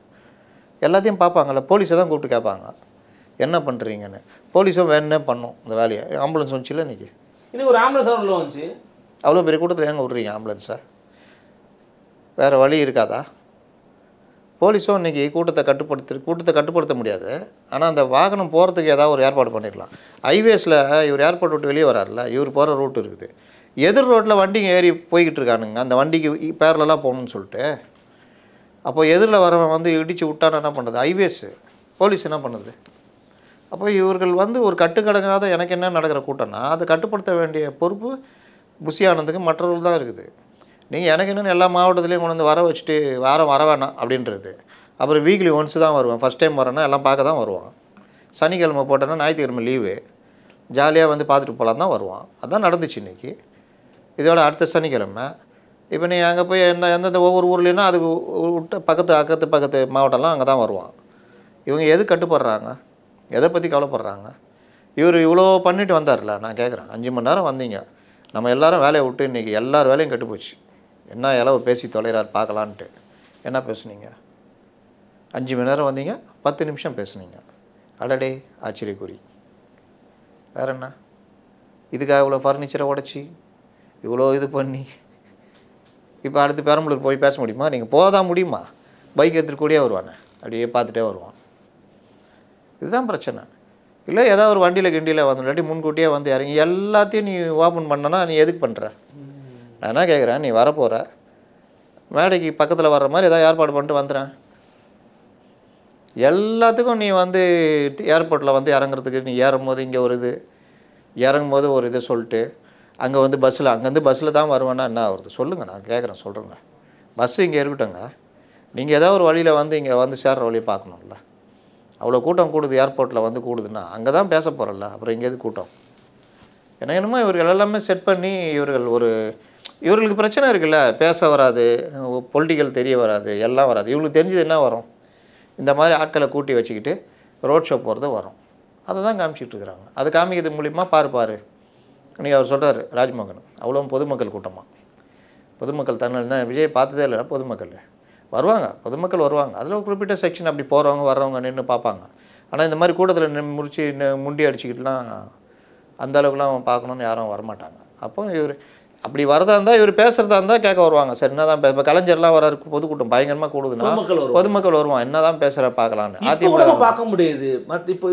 எல்லாத்தையும் பார்ப்பாங்கல்ல. போலீஸை தான் கூப்பிட்டு கேட்பாங்க என்ன பண்ணுறீங்கன்னு. போலீஸும் வேணுன்னே பண்ணும் இந்த வேலையை. ஆம்புலன்ஸ் வந்துச்சுல்ல இன்றைக்கி ஒரு ஆம்புலன்ஸ் வந்துச்சு. அவ்வளோ பெரிய கூட்டத்தில் ஏங்க விட்றீங்க ஆம்புலன்ஸை? வேறு வழி இருக்காதா? போலீஸும் இன்றைக்கி கூட்டத்தை கட்டுப்படுத்த முடியாது. ஆனால் அந்த வாகனம் போகிறதுக்கு ஏதாவது ஒரு ஏற்பாடு பண்ணிடலாம். ஹைவேஸில் இவர் ஏர்போர்ட் விட்டு வெளியே வராருல, இவர் போகிற ரூட் இருக்குது. எதிர் ரோட்டில் வண்டிங்க ஏறி போய்கிட்டு இருக்கானுங்க, அந்த வண்டிக்கு பேரலாம் போகணுன்னு சொல்லிட்டு. அப்போது எதிரில் வரவன் வந்து இடித்து விட்டான்னு என்ன பண்ணுறது? ஹைவேஸு போலீஸ் என்ன பண்ணுது? அப்போ இவர்கள் வந்து ஒரு கட்டுக்கடங்காத எனக்கு என்ன நடக்கிற கூட்டம்னா அதை கட்டுப்படுத்த வேண்டிய பொறுப்பு புஷி ஆனந்துக்கு மற்றவர்கள் தான் இருக்குது. நீங்கள் எனக்கு என்னென்னு எல்லா மாவட்டத்துலேயும் கொண்டு வந்து வர வச்சுட்டு வர வேணாம் அப்படின்றது. அப்புறம் வீக்லி ஒன்ஸ் தான் வருவேன். ஃபஸ்ட் டைம் வரேன்னா எல்லாம் பார்க்க தான் வருவான். சனிக்கிழமை போட்டேன்னா ஞாயிற்றுக்கிழமை லீவு, ஜாலியாக வந்து பார்த்துட்டு போகலாம் தான் வருவான். அதுதான் நடந்துச்சு இன்றைக்கி. இதோட அடுத்த சனிக்கிழமை இப்போ நீ அங்கே போய் எந்தெந்த ஒவ்வொரு ஊர்லேன்னா அதுக்கு விட்டு பக்கத்து மாவட்டம்லாம் அங்கே தான் வருவான். இவங்க எது கட்டுப்படுறாங்க? எதை பற்றி கவலைப்படுறாங்க? இவர் இவ்வளோ பண்ணிட்டு வந்தார்ல. நான் கேட்குறேன், 5 மணி நேரம் வந்தீங்க, நம்ம எல்லோரும் வேலையை விட்டு இன்றைக்கி எல்லார் வேலையும் கெட்டு போச்சு. என்ன இளவு பேசி தொலைகிறார் பார்க்கலான்ட்டு என்ன பேசுனீங்க? 5 மணி நேரம் வந்தீங்க, 10 நிமிஷம் பேசுனீங்க. அடடே ஆச்சரியக்குறி. வேற என்ன? இதுக்காக இவ்வளோ ஃபர்னிச்சரை உடச்சி இவ்வளோ இது பண்ணி இப்போ அடுத்து பெரம்பலூர் போய் பேச முடியுமா? நீங்கள் போதான் முடியுமா? பைக் எடுத்துகிட்டு கூடயே வருவானே, அப்படியே பார்த்துட்டே வருவான். இதுதான் பிரச்சனை. இல்லை ஏதாவது ஒரு வண்டியில் கிண்டியில் வந்து இல்லாட்டி முன்கூட்டியே வந்து இறங்கி எல்லாத்தையும் நீ ஓப்பன் பண்ணனா நீ எதுக்கு பண்ணுற? நான் என்ன கேட்குறேன், நீ வரப்போகிற மேடைக்கு பக்கத்தில் வர்ற மாதிரி ஏதாவது ஏற்பாடு பண்ணிட்டு வந்துடுறேன். எல்லாத்துக்கும் நீ வந்து ஏர்போர்ட்டில் வந்து இறங்குறதுக்கு நீ ஏறும்போது இங்கே ஒரு இது, இறங்கும்போது ஒரு இதை சொல்லிட்டு அங்கே வந்து பஸ்ஸில் அங்கேருந்து பஸ்ஸில் தான் வருவேன்னா என்ன ஆகுறது? சொல்லுங்கள், நான் கேட்குறேன், சொல்கிறேங்க. பஸ்ஸு இங்கே இருக்கட்டுங்க, நீங்கள் ஏதாவது ஒரு வழியில் வந்து இங்கே வந்து சேர்ற வழியை பார்க்கணும்ல. அவ்வளோ கூட்டம் கூடுது, ஏர்போர்ட்டில் வந்து கூடுதுன்னா அங்கே தான் பேச போகிறல்ல, அப்புறம் எங்கேயாவது கூட்டம் ஏன்னா என்னமோ இவர்கள் எல்லாமே செட் பண்ணி இவர்களுக்கு பிரச்சனை இருக்குல்ல, பேச வராது, பொலிட்டிக்கல் தெரிய வராது, எல்லாம் வராது. இவங்களுக்கு தெரிஞ்சது என்ன வரும், இந்த மாதிரி ஆட்களை கூட்டி வச்சுக்கிட்டு ரோட் ஷோ போகிறது வரும். அதை தான் காமிச்சிட்டு இருக்கிறாங்க. அது காமிக்கிறது மூலிமா பாரு இன்றைக்கி அவர் சொல்கிறார் ராஜ்மோகன், அவ்வளோ பொதுமக்கள் கூட்டமாக, பொதுமக்கள் தன்னை விஜய் பார்த்ததே இல்லை. பொதுமக்கள் வருவாங்க, அதில் ஒரு குறிப்பிட்ட செக்ஷன் அப்படி போகிறவங்க வர்றவங்க நின்று பார்ப்பாங்க. ஆனால் இந்த மாதிரி கூட்டத்தில் முடிச்சு முண்டி அடிச்சுக்கிட்டுலாம் அந்த அளவுக்குலாம் பார்க்கணுன்னு யாரும் வரமாட்டாங்க. அப்போ இவர் அப்படி வரதா இருந்தால், இவர் பேசுகிறதா இருந்தால் கேட்க வருவாங்க. சரி என்ன தான் இப்போ கலைஞர்லாம் வராரு, பொதுக்கூட்டம் பயங்கரமாக கூடுதுன்னா பொதுமக்கள் வருவான், என்ன தான் பேசுகிற பார்க்கலான்னு. அதிமுக பார்க்க முடியுது.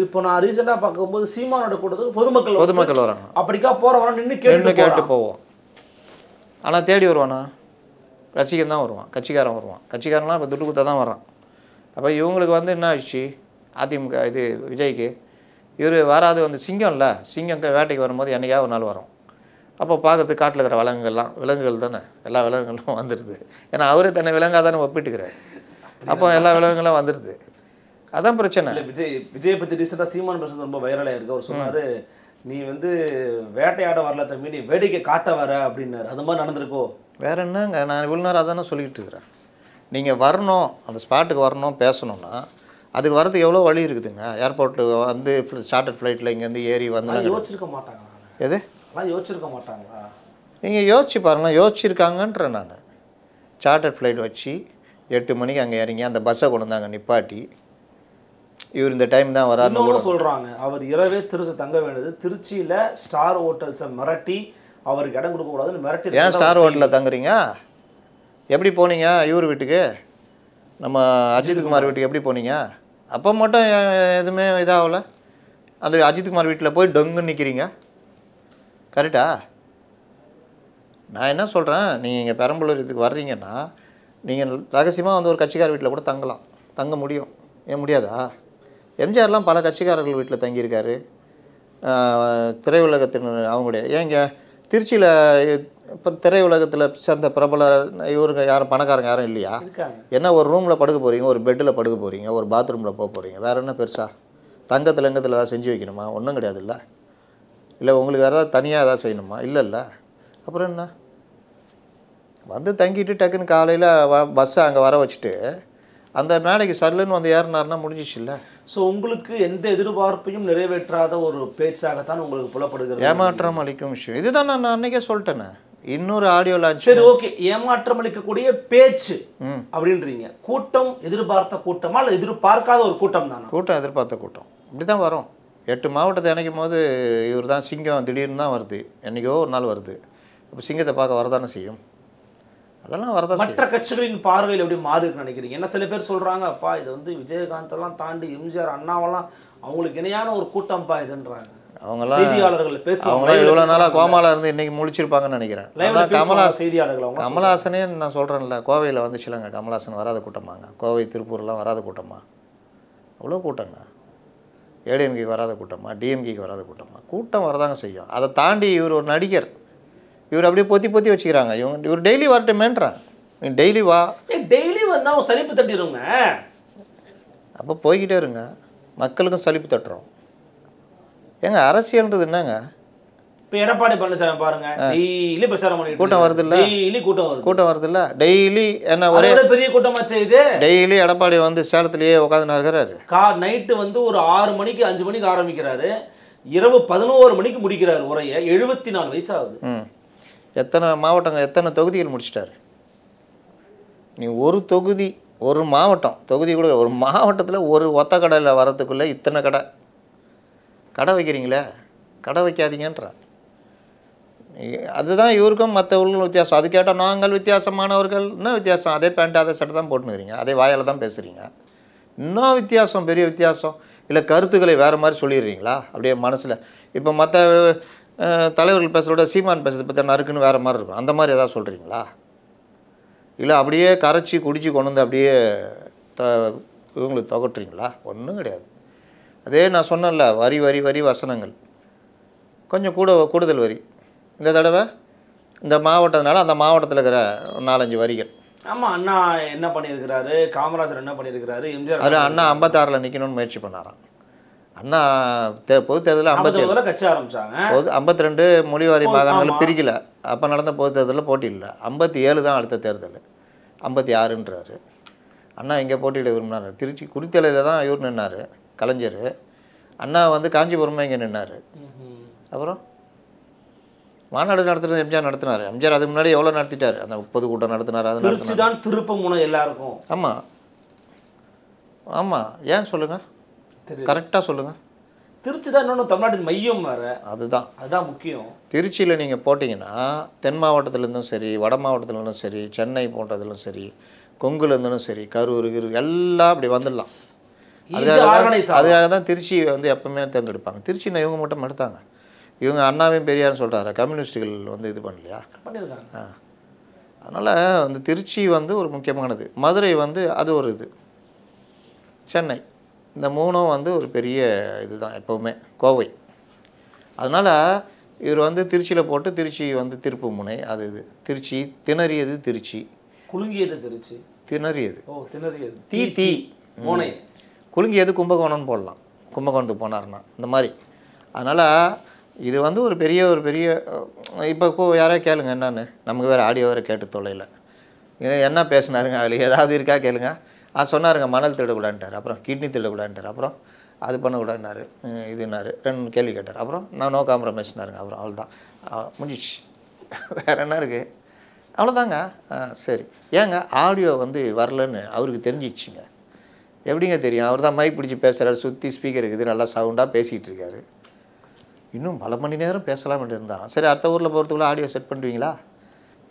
இப்போ நான் ரீசெண்டாக பார்க்கும்போது சீமானோட கூட்டத்துக்கு பொதுமக்கள் வராங்க. அப்படிக்கா போகிறவங்க நின்று கேட்டு போவோம். ஆனால் தேடி வருவானா, ரசிகன் தான் வருவான், கட்சிக்காரன் வருவான். கட்சிக்காரன்லாம் இப்போ துட்டு கொடுத்தா தான் வரான். அப்போ இவங்களுக்கு என்ன ஆயிடுச்சு, அதிமுக இது விஜய்க்கு இவர் வராது. சிங்கம் வேட்டைக்கு வரும்போது என்னைக்காவது ஒரு நாள் வரும். அப்போ பார்க்கறதுக்கு காட்டில் இருக்கிற விலங்குகள் தானே, எல்லா விலங்குகளும் வந்துடுது. ஏன்னா அவரே தன்னை விலங்காக தானே ஒப்பிட்டுக்கிறார். அப்போ எல்லா விலங்குகளும் வந்துடுது. அதான் பிரச்சனை. விஜய் பற்றி ரீசெண்டாக சீமான் பேசுறது ரொம்ப வைரலாக இருக்கு. அவர் சொன்னார், நீ வேட்டையாட வரல தம்பி, நீ வேடிக்கை காட்ட வர அப்படின்னாரு. அது மாதிரி நடந்திருக்கோ? வேற என்னங்க, நான் இவ்வளோ நேரம் அதானே சொல்லிக்கிட்டு இருக்கிறேன். நீங்கள் வரணும், அந்த ஸ்பாட்டுக்கு வரணும், பேசணும்னா அதுக்கு வரதுக்கு எவ்வளோ வழி இருக்குதுங்க. ஏர்போர்ட்டு சார்ட்டர் ஃப்ளைட்டில் இங்கேருந்து ஏறி யோசிச்சிருக்க மாட்டாங்க. எது யோசிச்சிருக்க மாட்டாங்களா? நீங்கள் யோசிச்சு பாருங்களேன். யோசிச்சிருக்காங்கன்றேன் நான். சார்ட்டர் ஃப்ளைட் வச்சு 8 மணிக்கு அங்கே இறங்கி அந்த பஸ்ஸை கொண்டு வந்தாங்க நிப்பாட்டி, இவர் இந்த டைம் தான் வராருன்னு சொல்கிறாங்க. அவர் இரவே திருச்சி தங்க வேண்டியது, திருச்சியில் ஸ்டார் ஹோட்டல்ஸை மிரட்டி அவருக்கு இடம் கொடுக்கக்கூடாதுன்னு மிரட்டி. ஏன் ஸ்டார் ஹோட்டலில் தங்குறீங்க? எப்படி போனீங்க இவர் வீட்டுக்கு, நம்ம அஜித்குமார் வீட்டுக்கு எப்படி போனீங்க? அப்போ மட்டும் எதுவுமே இதாகல. அந்த அஜித்குமார் வீட்டில் போய் டொங்குன்னு நிற்கிறீங்க, கரெக்டா? நான் என்ன சொல்கிறேன், நீங்கள் இங்கே பெரம்பலூர் இதுக்கு வர்றீங்கன்னா நீங்கள் ரகசியமாக ஒரு கட்சிக்கார வீட்டில் கூட தங்க முடியும். ஏன் முடியாதா? எம்ஜிஆர்லாம் பல கட்சிக்காரர்கள் வீட்டில் தங்கியிருக்காரு. திரையுலகத்தின் அவங்களுடைய ஏங்க திருச்சியில் இப்போ திரையுலகத்தில் சேர்ந்த பிரபல இவருங்க யாரும் பணக்காரங்க யாரும் இல்லையா? என்ன ஒரு ரூமில் படுக்க போகிறீங்க, ஒரு பெட்டில் படுக்க போகிறீங்க, ஒரு பாத்ரூமில் போக போகிறீங்க, வேறு என்ன பெருசா? தங்கத்தில் ஏதாவது செஞ்சு வைக்கணுமா? ஒன்றும் கிடையாது. இல்லை உங்களுக்கு வேறு ஏதாவது தனியாக ஏதாவது செய்யணுமா? இல்லை. அப்புறம் என்ன, தங்கிட்டு டக்குன்னு காலையில் பஸ்ஸை அங்கே வர வச்சுட்டு அந்த மேடைக்கு சல்லுன்னு ஏறினார்னா முடிஞ்சிச்சு இல்லை? ஸோ உங்களுக்கு எந்த எதிர்பார்ப்பையும் நிறைவேற்றாத ஒரு பேச்சாகத்தான் உங்களுக்கு புலப்படுகிறது. ஏமாற்றம் அளிக்கும் விஷயம் இதுதான். நான் அன்னைக்கே சொல்லிட்டேனே, இன்னொரு ஆடியோ லான்ச். சரி, ஓகே, ஏமாற்றம் அளிக்கக்கூடிய பேச்சு அப்படின்றீங்க. கூட்டம் எதிர்பார்த்த கூட்டமா இல்லை எதிர்பார்க்காத ஒரு கூட்டம் தானே? கூட்டம் எதிர்பார்த்த கூட்டம் இப்படி தான் வரும். 8 மாவட்டத்தை இணைக்கும் போது இவர் தான் சிங்கம் திடீர்னு தான் வருது, என்றைக்கோ ஒரு நாள் வருது. இப்போ சிங்கத்தை பார்க்க வரதானே செய்யும். அதெல்லாம் வரதான். மற்ற கட்சிகளின் பார்வையில் எப்படி மாறி இருக்குன்னு நினைக்கிறீங்க? என்ன சில பேர் சொல்கிறாங்க, அப்பா இது விஜயகாந்தெல்லாம் தாண்டி எம்ஜிஆர் அண்ணாவெல்லாம் அவங்களுக்கு இணையான ஒரு கூட்டம்பா இதுன்றாங்க. அவங்களாம் செய்தியாளர்கள் பேசுவாங்க, இவ்வளோ நாளாக கோமாவில் இருந்து இன்னைக்கு முழிச்சிருப்பாங்கன்னு நினைக்கிறேன். செய்தியாளர்கள் கமலஹாசனே நான் சொல்கிறேன்ல, கோவையில் வந்துச்சுலங்க, கமலஹாசன் வராத கூட்டமாங்க. கோவை திருப்பூர்லாம் வராத கூட்டமா? அவ்வளோ கூட்டங்க. ஏடிஎம்கேக்கு வராத கூட்டமா, டிஎம்கேக்கு வராத கூட்டமா? கூட்டம் வரதாங்க செய்யும். அதை தாண்டி இவர் ஒரு நடிகர், இவர் அப்படியே பொத்தி வச்சுக்கிறாங்க. இவர் டெய்லி வரட்டுமேன்றான். நீ டெய்லி வா. டெய்லி வந்தால் சலிப்பு தட்டிடுங்க. அப்போ போய்கிட்டே இருங்க, மக்களுக்கும் சலிப்பு தட்டுறோம். ஏங்க அரசியல்ன்றது என்னங்க? இப்போ எடப்பாடி பழனிசாமி பாருங்க, டெய்லி பிரச்சாரம் பண்ணி கூட்டம் வருது இல்லை? டெய்லி கூட்டம் வருது இல்லை? டெய்லி என்ன ஒரே பெரிய கூட்டமாச்சு இது. டெய்லி எடப்பாடி சேலத்திலேயே உட்காந்து இருக்கிறாரு. நைட்டு ஒரு 6 மணிக்கு 5 மணிக்கு ஆரம்பிக்கிறாரு, இரவு 11 மணிக்கு முடிக்கிறாரு உரையை. 74 வயசாகுது. எத்தனை மாவட்டங்கள், எத்தனை தொகுதிகள் முடிச்சிட்டாரு? நீ ஒரு தொகுதி, ஒரு மாவட்டம், தொகுதி கூட ஒரு மாவட்டத்தில் ஒரு ஒத்த கடையில் வரத்துக்குள்ளே இத்தனை கடை வைக்கிறீங்களே, கடை வைக்காதீங்கன்ற. அதுதான் இவருக்கும் மற்ற ஊர்களும் வித்தியாசம். அது கேட்டால் நாங்கள் வித்தியாசமானவர்கள். இன்னும் வித்தியாசம், அதே பேண்ட் அதே சட்டை தான் போட்டுனுக்கிறீங்க, அதே வாயால் தான் பேசுகிறீங்க. இன்னும் வித்தியாசம், பெரிய வித்தியாசம். இல்லை கருத்துக்களை வேறு மாதிரி சொல்லிடுறீங்களா அப்படியே மனசில்? இப்போ மற்ற தலைவர்கள் பேசுகிறோட சீமான் பேசுறதை பற்றி நறுக்குன்னு வேறு மாதிரி இருக்கும், அந்த மாதிரி எதாவது சொல்கிறீங்களா? இல்லை அப்படியே கரைச்சி குடிச்சு கொண்டு வந்து அப்படியே இவங்களுக்கு தொகட்டுறீங்களா? ஒன்றும் கிடையாது. அதே நான் சொன்னேன்ல, வரி வசனங்கள் கொஞ்சம் கூடுதல் வரி. இந்த தடவை இந்த மாவட்டத்தினால அந்த மாவட்டத்தில் இருக்கிற 4-5 வரிகள். ஆமாம், அண்ணா என்ன பண்ணியிருக்கிறாரு, காமராஜர் என்ன பண்ணியிருக்கிறாரு, எம்ஜிஆர் அதில் அண்ணா 56ல் நிற்கணும்னு முயற்சி பண்ணாராம். அண்ணா பொது தேர்தலில் 57 கட்சி ஆரம்பிச்சாங்க. 52 மொழிவாரி மாகாணங்கள் பிரிக்கல. அப்போ நடந்த பொது தேர்தலில் போட்டி இல்லை. 57 தான் அடுத்த தேர்தல். 56ன்றாரு. அண்ணா இங்கே போட்டியிட விரும்பினார். திருச்சி குடித்தலையில் தான் இவர் நின்னார், கலைஞர். அண்ணா வந்து காஞ்சிபுரமாக இங்கே நின்னார். அப்புறம் மாநாடு நடத்துறது எம்ஜிஆர் நடத்தினார். எம்ஜிஆர் அதுக்கு முன்னாடி எவ்வளோ நடத்திட்டார், அந்த பொதுக்கூட்டம் நடத்தினார். அது திருச்சி தான் திருப்ப முனை எல்லாருக்கும். ஆமாம் ஆமாம், ஏன் சொல்லுங்கள், கரெக்டாக சொல்லுங்கள். திருச்சி தான் இன்னொன்று தமிழ்நாட்டின் மையம் வேறு. அதுதான் முக்கியம். திருச்சியில் நீங்கள் போட்டிங்கன்னா தென் மாவட்டத்துலேருந்தும் சரி, வட மாவட்டத்துலேருந்தும் சரி, சென்னை போன்றதுலும் சரி, கொங்குலேருந்தும் சரி, கரூர் எல்லாம் அப்படி வந்துடலாம். அதுக்காக தான் திருச்சி வந்து எப்பவுமே தேர்ந்தெடுப்பாங்க. திருச்சியில் இவங்க மட்டும் எடுத்தாங்க. இவங்க அண்ணாவையும் பெரியார்னு சொல்கிறாரு, கம்யூனிஸ்டுகள் வந்து இது பண்ணலையா? பண்ணியிருக்காங்க. அதனால் வந்து திருச்சி வந்து ஒரு முக்கியமானது. மதுரை வந்து அது ஒரு இது, சென்னை, இந்த மூணும் வந்து ஒரு பெரிய இதுதான் எப்போவுமே. கோவை. அதனால் இவர் வந்து திருச்சியில் போட்டு திருச்சி வந்து திருப்பு முனை. அது இது திருச்சி திணறியது, திருச்சி குலுங்கியது, திருச்சி திணறியது, திணறியது, தீ முனை, குலுங்கியது கும்பகோணம்னு போடலாம், கும்பகோணத்துக்கு போனார்னா இந்த மாதிரி. அதனால் இது வந்து ஒரு பெரிய இப்போ யாரையா கேளுங்க என்னன்னு, நமக்கு வேறு ஆடியோ வேறு கேட்டு தொலைல என்ன பேசினாருங்க, அதில் ஏதாவது இருக்கா கேளுங்க. சொன்னாருங்க மணல் திருடக்கூடாதுன்ட்டார், அப்புறம் கிட்னி திருடக்கூடாதுன்ட்டார், அப்புறம் அது பண்ணக்கூடாதுன்னாரு, இதுனாரு 2 கேள்வி கேட்டார், அப்புறம் நான் நோ காம்ப்ரமைஸ்னாருங்க. அப்புறம் அவ்வளோதான், முடிஞ்சிச்சு. வேறு என்ன இருக்குது? அவ்வளோதாங்க. சரி, ஏங்க ஆடியோ வந்து வரலன்னு அவருக்கு தெரிஞ்சிடுச்சுங்க. எப்படிங்க தெரியும்? அவர் தான் மைக் பிடிச்சி பேசுகிறார், சுற்றி ஸ்பீக்கர் இருக்குது, நல்லா சவுண்டாக பேசிகிட்டு இருக்காரு. இன்னும் பல மணி நேரம் பேசலாம்னு இருந்தாராம். சரி, அடுத்த ஊரில் போகிறதுக்குள்ள ஆடியோ செட் பண்ணுவீங்களா?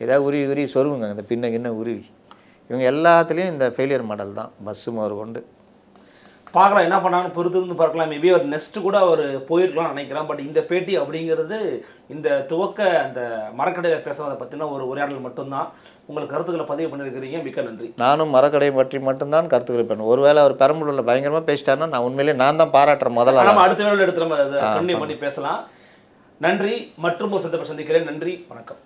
ஏதாவது உருவி சொருவுங்க இந்த பின்ன உருவி. இவங்க எல்லாத்துலேயும் இந்த ஃபெயிலியர் மாடல் தான், பஸ்ஸு முதல் கொண்டு. பார்க்கலாம் என்ன பண்ணாங்கன்னு பொறுத்து பார்க்கலாம். மேபி அவர் நெக்ஸ்ட் கூட அவர் போயிருக்கலாம்னு நினைக்கிறேன். பட் இந்த பேட்டி அப்படிங்கிறது இந்த துவக்க அந்த மரக்கடையில் பேசுறதை பற்றின ஒரு உரையாடல் மட்டும்தான். உங்களுக்கு கருத்துக்களை பதிவு பண்ணியிருக்கிறீங்க, மிக்க நன்றி. நானும் மரக்கடையை பற்றி மட்டும்தான் கருத்துக்களை பண்ணுவேன். ஒருவேளை அவர் பெரம்பலூரில் பயங்கரமாக பேசிட்டாருன்னா நான் உண்மையிலே நான் தான் பாராட்டுறேன். முதல்ல நம்ம அடுத்த வேலை எடுத்து நம்ம கண்டினியூ பண்ணி பேசலாம். நன்றி. மற்றும் ஒரு சந்தர்ப்பம் சந்திக்கிறேன். நன்றி, வணக்கம்.